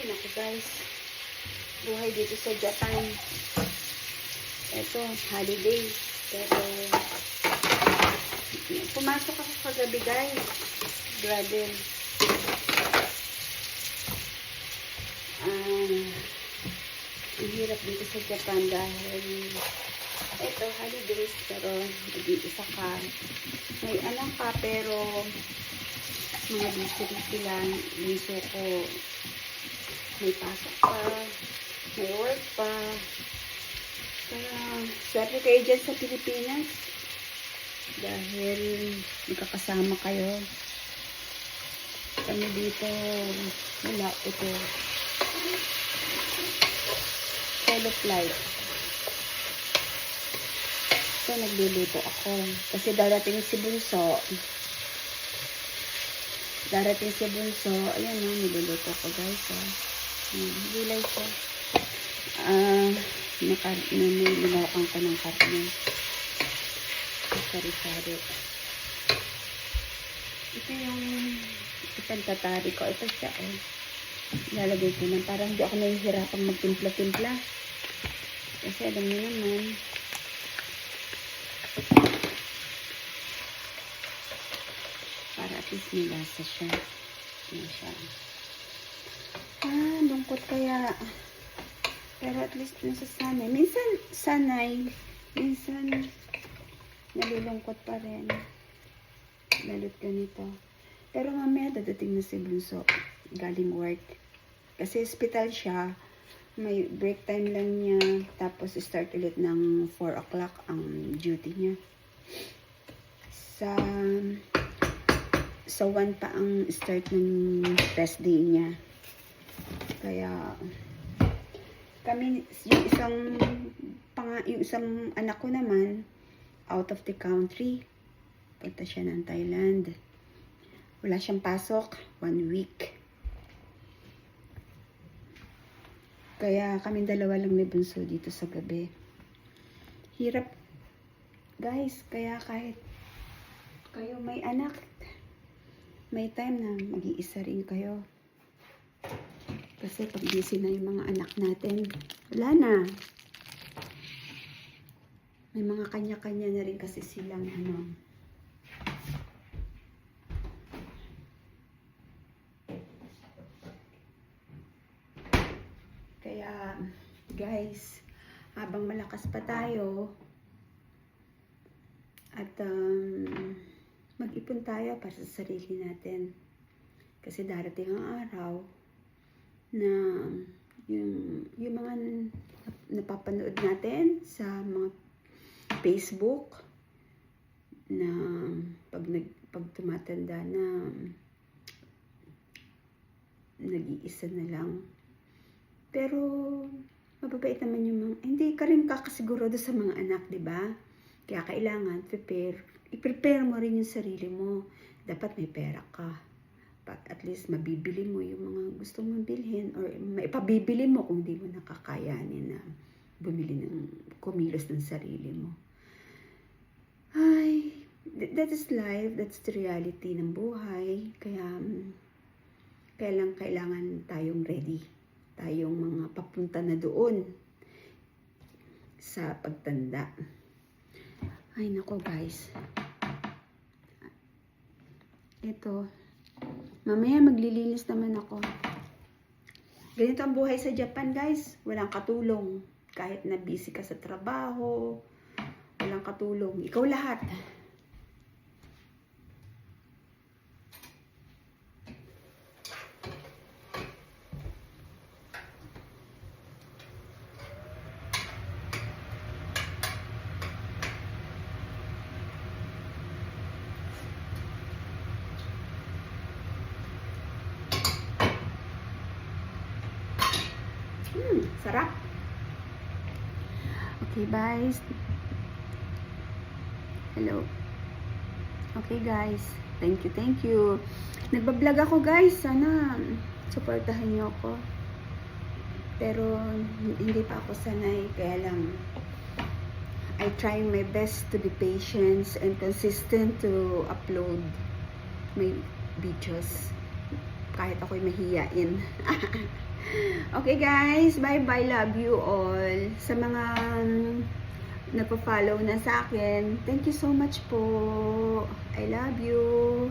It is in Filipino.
Naku guys, buhay dito sa Japan. Ito, holiday. Pero, pumasok ako kagabi guys. Grabe. Ang hirap dito sa Japan dahil ito, holidays, pero nag-iisa ka. May alam ka, pero mga busy lang. Miso ko, may pasok pa, may work pa. Kaya, swerte kayo dyan sa Pilipinas. Dahil magkakasama kayo. Kami dito, wala ito. Solo flight. So, nagluluto ako. Kasi darating si Bunso. Ayan o, niluluto ko guys. Gulay ko. Nilawakang ko ng karne. Sari-sari. Ito yung ipantatari ko. Ito siya eh. Lalagay ko na. Parang hindi ako nahihirapang magtimpla-timpla. Kasi alam niyo naman. Para at least may lasa siya. Ayan siya. Lungkot kaya. Pero at least nasasanay. Minsan sanay. Minsan nalulungkot pa rin. Lalot ganito. Pero mamaya dadating na si Bunso. Galing work. Kasi hospital siya. May break time lang niya. Tapos start ulit ng 4 o'clock ang duty niya. Sa 1 pa ang start ng rest day niya. Kaya kami, yung isang anak ko naman, out of the country. Punta siya ng Thailand. Wala siyang pasok. 1 week. Kaya kami dalawa lang ni Bunso dito sa gabi. Hirap. Guys, kaya kahit kayo may anak, may time na mag-iisa rin kayo. Kasi pag busy na yung mga anak natin, wala na. May mga kanya-kanya na rin kasi silang Kaya, guys, habang malakas pa tayo, at mag-ipon tayo para sa sarili natin. Kasi darating ang araw na yung mga napapanood natin sa mga Facebook na pag tumatanda na nag-iisa na lang. Pero mababait naman yung mga, hindi ka rin kakasigurado sa mga anak, di ba? Kaya kailangan i-prepare mo rin yung sarili mo. Dapat may pera ka. At least mabibili mo yung mga gusto mong bilhin or maipabibili mo kung di mo nakakayanin na bumili kumilos ng sarili mo. Ay, that is life. That's the reality ng buhay. Kaya kailangan tayong ready. Tayong mga papunta na doon sa pagtanda. Ay, nako guys. Ito. Mamaya maglilinis naman ako. Ganito ang buhay sa Japan, guys. Walang katulong. Kahit na busy ka sa trabaho, walang katulong. Ikaw lahat. Sarap. Okay, guys. Hello. Okay, guys. Thank you. Nagbablog ako, guys. Sana supportahan niyo ako. Pero hindi pa ako sanay. Kaya lang I try my best to be patient and consistent to upload my videos. kahit ako'y mahiyain. Okay guys, bye-bye, love you all. Sa mga nagpo-follow na sa akin, thank you so much po. I love you.